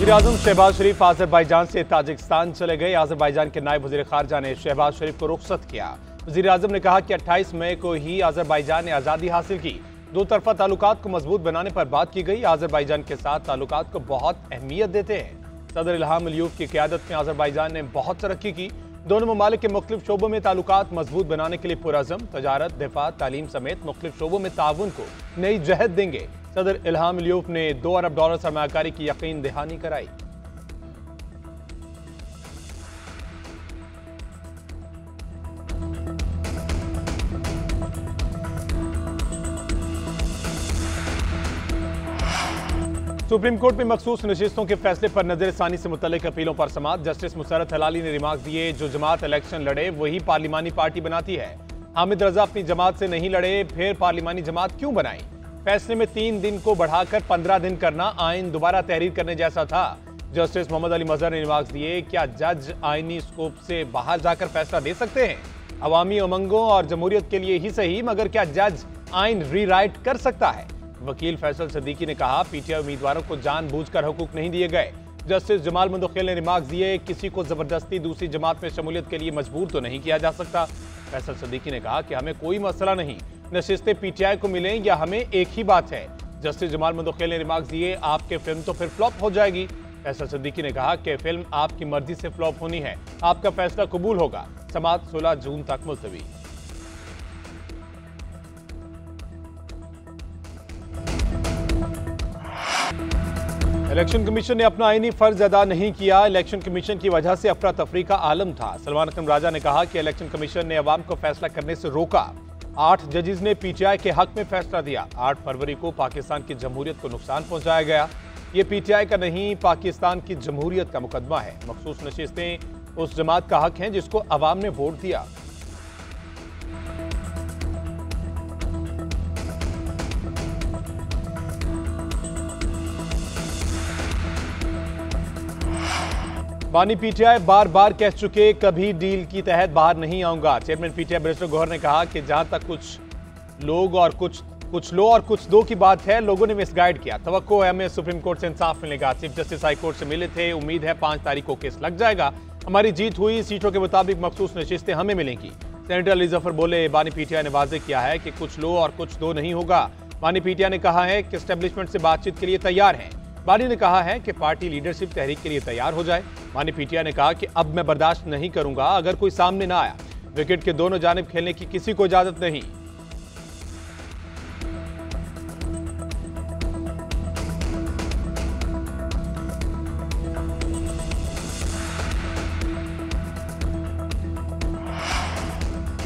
वज़ीर-ए-आज़म शहबाज शरीफ आज़रबाईजान से ताजिकिस्तान चले गए। आज़रबाईजान के नायब वज़ीर ख़ारजा ने शहबाज शरीफ को रुखसत किया। वज़ीर-ए-आज़म ने कहा कि 28 मई को ही आज़रबाईजान ने आज़ादी हासिल की। दो तरफा ताल्लुकात को मजबूत बनाने पर बात की गई। आज़रबाईजान के साथ ताल्लुकात को बहुत अहमियत देते हैं। सदर इल्हाम अलियूफ की क़यादत में आज़रबाईजान ने बहुत तरक्की की। दोनों ममालिक के मुख्तलिफ शोबों में ताल्लुकात मजबूत बनाने के लिए पुरअज़म, तजारत, दिफा, तालीम समेत मुख्तलिफ शोबों में ताउन को नई जहद देंगे। सदर इल्हाम अलियूफ ने $2 अरब सरमायाकारी की यकीन दहानी कराई। सुप्रीम कोर्ट में मखसूस नशिस्तों के फैसले पर नजरसानी से मुतल्लिक अपीलों पर समाअत। जस्टिस मुसर्रत हलाली ने रिमार्क दिए, जो जमात इलेक्शन लड़े वही पार्लिमानी पार्टी बनाती है। हामिद रजा अपनी जमात से नहीं लड़े, फिर पार्लिमानी जमात क्यों बनाई? फैसले में 3 दिन को बढ़ाकर 15 दिन करना आइन दोबारा तहरीर करने जैसा था। जस्टिस मोहम्मद अली मजहर ने रिमार्क दिए, क्या जज आइनी स्कोप से बाहर जाकर फैसला दे सकते हैं? अवामी उमंगों और जमहूरियत के लिए ही सही, मगर क्या जज आइन रीराइट कर सकता है? वकील फैसल सदीकी ने कहा, पीटीआई उम्मीदवारों को जानबूझकर हुकूक नहीं दिए गए। जस्टिस जमाल मंदोखेल ने रिमार्क दिए, किसी को जबरदस्ती दूसरी जमात में शमूलियत के लिए मजबूर तो नहीं किया जा सकता। फैसल सदीकी ने कहा कि हमें कोई मसला नहीं, नशिस्तें पीटीआई को मिलें या हमें, एक ही बात है। जस्टिस जमाल मंदोखेल ने रिमार्क दिए, आपके फिल्म तो फिर फ्लॉप हो जाएगी। फैसल सदीकी ने कहा कि फिल्म आपकी मर्जी से फ्लॉप होनी है, आपका फैसला कबूल होगा। समाअत 16 जून तक मुलतवी। इलेक्शन कमीशन ने अपना आईनी फर्ज अदा नहीं किया। इलेक्शन कमीशन की वजह से अफरा तफरी का आलम था। सलमान अकरम राजा ने कहा कि इलेक्शन कमीशन ने अवाम को फैसला करने से रोका। 8 जजेस ने पीटीआई के हक में फैसला दिया। 8 फरवरी को पाकिस्तान की जमहूरियत को नुकसान पहुंचाया गया। ये पीटीआई का नहीं, पाकिस्तान की जमहूरियत का मुकदमा है। मखसूस नशिस्तें उस जमात का हक हैं जिसको अवाम ने वोट दिया। बानी पीटीआई बार बार कह चुके, कभी डील की तहत बाहर नहीं आऊंगा। चेयरमैन पीटीआई बैरिस्टर गौहर ने कहा कि जहां तक कुछ लो और कुछ दो की बात है, लोगों ने मिसगाइड किया। तवक्को है हमें सुप्रीम कोर्ट से इंसाफ मिलेगा। चीफ जस्टिस हाई कोर्ट से मिले थे, उम्मीद है 5 तारीख को केस लग जाएगा। हमारी जीत हुई, सीटों के मुताबिक मखसूस नशिस्तें हमें मिलेंगी। सेनेटर अली जफर बोले, बानी पीटीआई ने वाजे किया है कि कुछ लो और कुछ दो नहीं होगा। बानी पीटीआई ने कहा है कि एस्टेब्लिशमेंट से बातचीत के लिए तैयार है। बानी ने कहा है कि पार्टी लीडरशिप तहरीक के लिए तैयार हो जाए। बानी पीटीआई ने कहा कि अब मैं बर्दाश्त नहीं करूंगा अगर कोई सामने ना आया। विकेट के दोनों जानिब खेलने की किसी को इजाजत नहीं।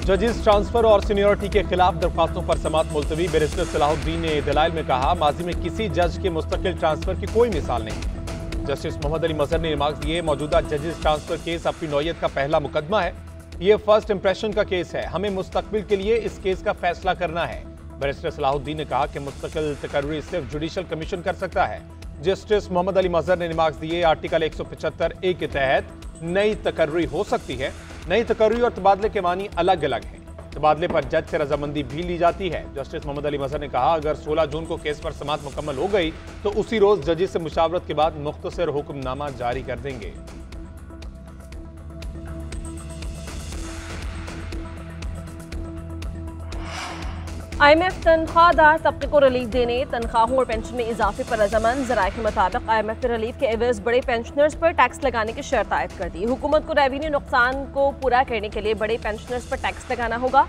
जजेस ट्रांसफर और सीनियरिटी के खिलाफ दरख्वास्तों पर समाअत मुलतवी। बैरिस्टर सलाहुद्दीन ने दलाइल में कहा, माजी में किसी जज के मुस्तकिल ट्रांसफर की कोई मिसाल नहीं। जस्टिस मोहम्मद अली मजहर ने रिमार्क दिए, मौजूदा जजेस ट्रांसफर केस अपनी नौयत का पहला मुकदमा है। यह फर्स्ट इंप्रेशन का केस है। हमें मुस्तकबिल के लिए इस केस का फैसला करना है। बैरिस्टर सलाहुद्दीन ने कहा कि मुस्तकिल तकर्री सिर्फ जुडिशल कमीशन कर सकता है। जस्टिस मोहम्मद अली मजहर ने रिमार्क दिए, आर्टिकल 175A के तहत नई तकर्री हो सकती है। नई तकर्री और तबादले के मानी अलग अलग हैं। तबादले पर जज से रजामंदी भी ली जाती है। जस्टिस मोहम्मद अली मजहर ने कहा, अगर 16 जून को केस पर समाअत मुकम्मल हो गई तो उसी रोज जजेस से मुशावरत के बाद मुख्तसर हुक्मनामा जारी कर देंगे। IMF तनख्वाहदार तबके को रिलीफ देने, तनख्वाहों और पेंशन में इजाफे पर रजामंद। जराये के मुताबिक IMF ने रिलीफ के एवज बड़े पेंशनर्स पर टैक्स लगाने की शर्त आयद कर दी। हुकूमत को रेवेन्यू नुकसान को पूरा करने के लिए बड़े पेंशनर्स पर टैक्स लगाना होगा।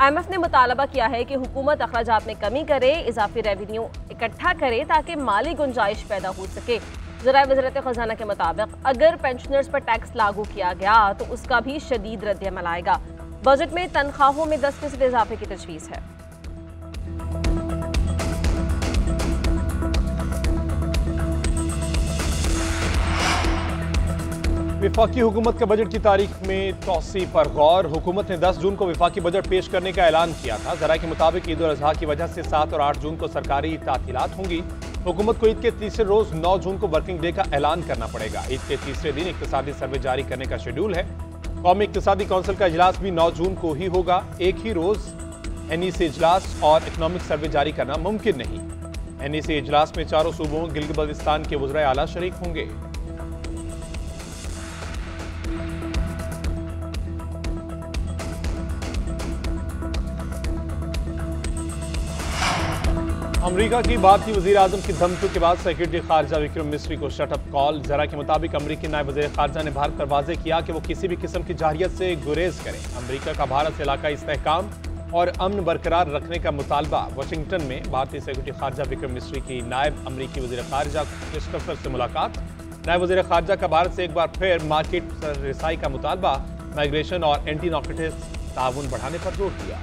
IMF ने मुतालबा किया है कि हुकूमत अखराजात में कमी करे, इजाफी रेवेन्यू इकट्ठा करे ताकि माली गुंजाइश पैदा हो सके। ज़राए वज़ारत ख़जाना के मुताबिक अगर पेंशनर्स पर टैक्स लागू किया गया तो उसका भी शदीद रद्द-ए-अमल आएगा। बजट में तनख्वाहों में 10% इजाफे की तजवीज़ है। विफाकी हुकूमत का बजट की तारीख में तौसी पर गौर। हुकूमत ने 10 जून को विफाकी बजट पेश करने का ऐलान किया था। ज़राए के मुताबिक ईद उल अज़हा की वजह से 7 और 8 जून को सरकारी तातीलात होंगी। हुकूमत को ईद के तीसरे रोज 9 जून को वर्किंग डे का ऐलान करना पड़ेगा। ईद के तीसरे दिन इक्तिसादी सर्वे जारी करने का शेड्यूल है। कौमी इक्तिसादी कौंसिल का इजलास भी 9 जून को ही होगा। एक ही रोज NEC इजलास और इकनॉमिक सर्वे जारी करना मुमकिन नहीं। NEC इजलास में चारों सूबों गिलगित बल्तिस्तान के वज़राए आला शरीक होंगे। अमेरिका की भारतीय वज़ीर आज़म की धमकियों के बाद सेक्रेटरी खारजा विक्रम मिस्री को शटअप कॉल। ज़रा के मुताबिक अमेरिकी नायब वज़ीर खारजा ने भारत पर वाज़ेह किया कि वो किसी भी किस्म की जारहियत से गुरेज करें। अमेरिका का भारत से इलाकाई इस्तेहकाम और अमन बरकरार रखने का मुतालबा। वाशिंगटन में भारतीय सेक्रेटरी खारजा विक्रम मिस्री की नायब अमेरिकी वज़ीर खारजा क्रिस्टोफर से मुलाकात। नायब वज़ीर खारजा का भारत से एक बार फिर मार्केट रिसाई का मुतालबा। माइग्रेशन और एंटी नार्कोटिक्स ताउन बढ़ाने पर जोर दिया।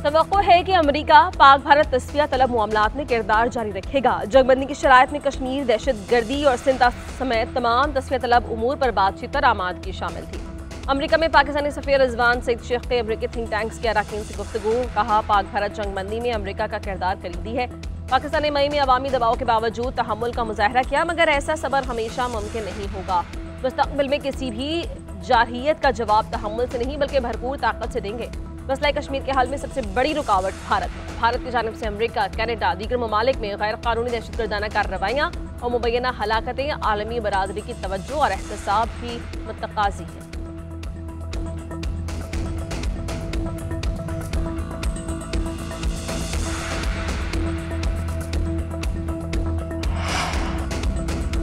तवक्को है कि अमेरिका पाक भारत तस्फिया तलब मामलात में किरदार जारी रखेगा। जंगबंदी की शराइत में कश्मीर, दहशतगर्दी और सिंध समेत तमाम तस्फिया तलब उमूर पर बातचीत पर आमादगी शामिल थी। अमेरिका में पाकिस्तानी सफीर रिजवान सईद शेख ने अमेरिकी थिंक टैंक्स के अरकान से गुफ्तगू। कहा, पाक भारत जंगबंदी में अमेरिका का किरदार कलीदी है। पाकिस्तान ने मई में अवामी दबाव के बावजूद तहम्मुल का मुजाहरा किया, मगर ऐसा सब्र हमेशा मुमकिन नहीं होगा। मुस्तकबिल में किसी भी जारहियत का जवाब तहम्मुल से नहीं बल्कि भरपूर ताकत से देंगे। मसला कश्मीर के हल में सबसे बड़ी रुकावट भारत है। भारत की जानिब से अमेरिका, कनाडा, दीगर ममालिक में गैर कानूनी दहशतगर्दाना कार्रवाइयाँ और मुबैना हलाकतें आलमी बरादरी की तवज्जो और एहतसाब की मुतकाजी है।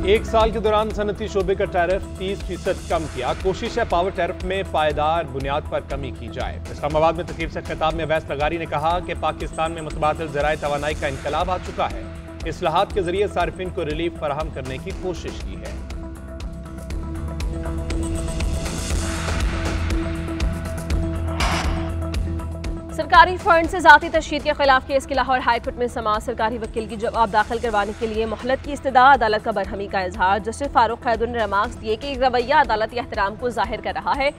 एक साल के दौरान सनती शोबे का टैरिफ 30% कम किया। कोशिश है पावर टैरिफ में पायदार बुनियाद पर कमी की जाए। इस्लामाबाद में तकरीब से खिताब में अवैस लगारी ने कहा कि पाकिस्तान में मुतबादिल ज़राए तवानाई का इनकलाब आ चुका है। इस्लाहात के जरिए सार्फिन को रिलीफ फराहम करने की कोशिश की है। सरकारी फंड से जाती तशहीद के खिलाफ केस की लाहौर हाईकोर्ट में समाअत। सरकारी वकील की जवाब दाखिल करवाने के लिए मोहलत की इस्तदा। अदालत का बरहमी का इजहार। जस्टिस फारूक खैदुर ने रिमार्क्स दिए कि एक रवैया अदालती एहतराम को जाहिर कर रहा है।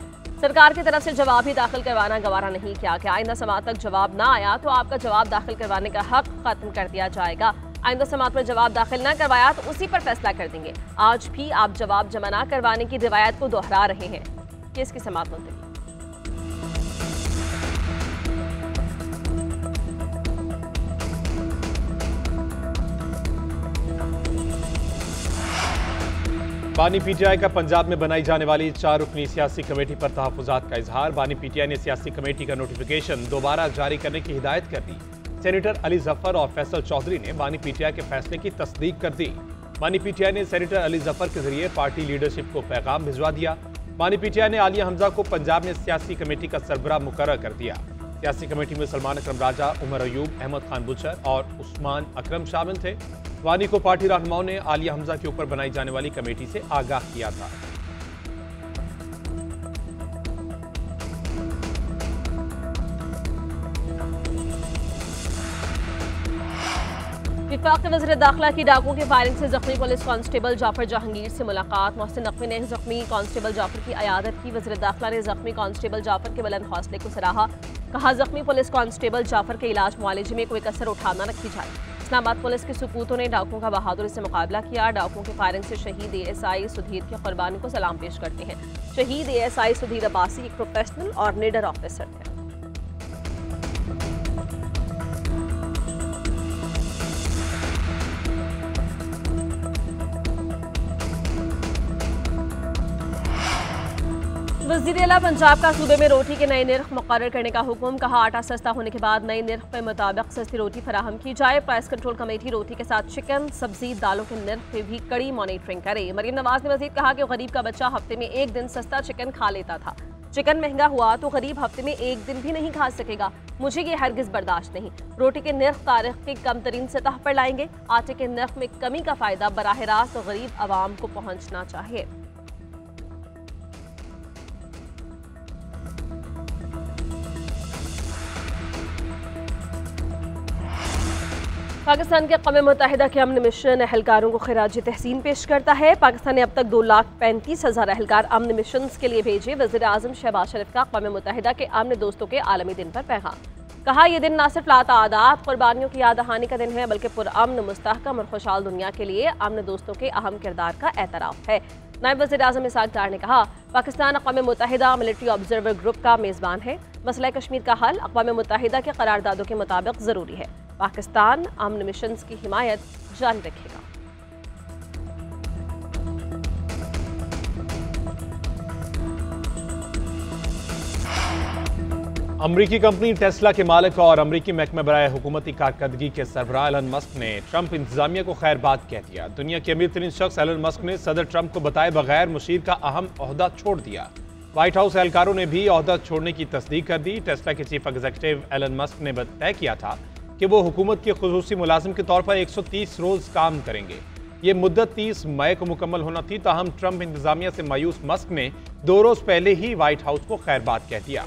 सरकार की तरफ से जवाब ही दाखिल करवाना गवारा नहीं किया कि आइंदा समाअत तक जवाब ना आया तो आपका जवाब दाखिल करवाने का हक खत्म कर दिया जाएगा। आइंदा समाअत में जवाब दाखिल न करवाया तो उसी पर फैसला कर देंगे। आज भी आप जवाब जमा न करवाने की रिवायत को दोहरा रहे हैं। केस की समाअत मुलतवी। बानी PTI का पंजाब में बनाई जाने वाली 4 रुकनी सियासी कमेटी पर तहफ़्फ़ुज़ात का इजहार। बानी PTI ने सियासी कमेटी का नोटिफिकेशन दोबारा जारी करने की हिदायत कर दी। सेनेटर अली जफर और फैसल चौधरी ने बानी PTI के फैसले की तस्दीक कर दी। बानी PTI ने सेनेटर अली जफर के जरिए पार्टी लीडरशिप को पैगाम भिजवा दिया। बानी PTI ने आलिया हमजा को पंजाब में सियासी कमेटी का सरबराह मुकर्रर कर दिया। सियासी कमेटी में सलमान अकरम राजा, उमर अयूब, अहमद खान बुचर और उस्मान अकरम शामिल थे। वानी को पार्टी रहनुमाओं ने आलिया हमजा के ऊपर बनाई जाने वाली कमेटी से आगाह किया था। वफाकी वज़ीर दाखिला की डाकुओं की फायरिंग से जख्मी पुलिस कांस्टेबल जाफर जहांगीर से मुलाकात। मोहसिन नकवी ने जख्मी कांस्टेबल जाफर की अयादत की। वज़ीर दाखिला ने जख्मी कांस्टेबल जाफर के बुलंद हौसले को सराहा। कहा, जख्मी पुलिस कांस्टेबल जाफर के इलाज मुआलजे में कोई कसर उठाना रखी जाए। इस्लामाबाद पुलिस के सुपूतों ने डाकुओं का बहादुरी से मुकाबला किया। डाकुओं की फायरिंग से शहीद ASI सुधीर की कुर्बानी को सलाम पेश करते हैं। शहीद ASI सुधीर अब्बासी एक प्रोफेशनल और निडर ऑफिसर थे। वज़ीर आला पंजाब का सूबे में रोटी के नए निर्ख मुकर्रर करने का हुक्म। कहा, आटा सस्ता होने के बाद नए निर्ख के मुताबिक सस्ती रोटी फराहम की जाए। प्राइस कंट्रोल कमेटी रोटी के साथ चिकन, सब्जी, दालों के निर्ख पे भी कड़ी मॉनिटरिंग करे। मरीम नवाज ने मजीद कहा कि गरीब का बच्चा हफ्ते में एक दिन सस्ता चिकन खा लेता था। चिकन महंगा हुआ तो गरीब हफ्ते में एक दिन भी नहीं खा सकेगा। मुझे ये हरगिज बर्दाश्त नहीं। रोटी के निर्ख तारीख की कम तरीन सतह पर लाएंगे। आटे के निर्ख में कमी का फायदा बराह रास्त गरीब आवाम को पहुँचना चाहिए। पाकिस्तान के अक़वाम मुत्तहिदा के अमन मिशन एहलकारों को खिराज तहसीन पेश करता है। पाकिस्तान ने अब तक 2,35,000 एहलकार अमन मिशन के लिए भेजे। वज़ीर आज़म शहबाज शरीफ का अक़वाम मुत्तहिदा के अमन दोस्तों के आलमी दिन पर पैगाम। कहा, यह दिन न सिर्फ लातादाद कुर्बानियों की याद दहानी का दिन है बल्कि पुरअमन, मुस्तहकम और खुशहाल दुनिया के लिए अमन दोस्तों के अहम किरदार का एतराफ़ है। नायब वज़ीर-ए-आज़म इसहाक डार ने कहा, पाकिस्तान अक़वाम मुत्तहिदा मिलिट्री ऑब्जर्वर ग्रुप का मेज़बान है। मसला कश्मीर का हल अक़वाम मुत्तहिदा के करारदादों के मुताबिक ज़रूरी है। पाकिस्तान अमन मिशन की हिमायत जारी रखेगा। अमरीकी कंपनी टेस्ला के मालिक और अमरीकी महकमा बराए हुकूमती कारकर्दगी के सरबराह एलन मस्क ने ट्रंप इंतजामिया को खैरबाद कह दिया। दुनिया के अमीर तरीन शख्स एलन मस्क ने सदर ट्रंप को बताए बगैर मुशीर का अहम ओहदा छोड़ दिया। व्हाइट हाउस एहलकारों ने भी ओहदा छोड़ने की तस्दीक कर दी। टेस्ला के चीफ एग्जीक्यूटिव एलन मस्क ने तय किया था कि वो हुकूमत के खुसूसी मुलाजिम के तौर पर 130 रोज काम करेंगे। ये मुद्दत 30 मई को मुकम्मल होना थी, ताहम ट्रंप इंतजामिया से मायूस मस्क ने 2 रोज पहले ही व्हाइट हाउस को खैरबाद कह दिया।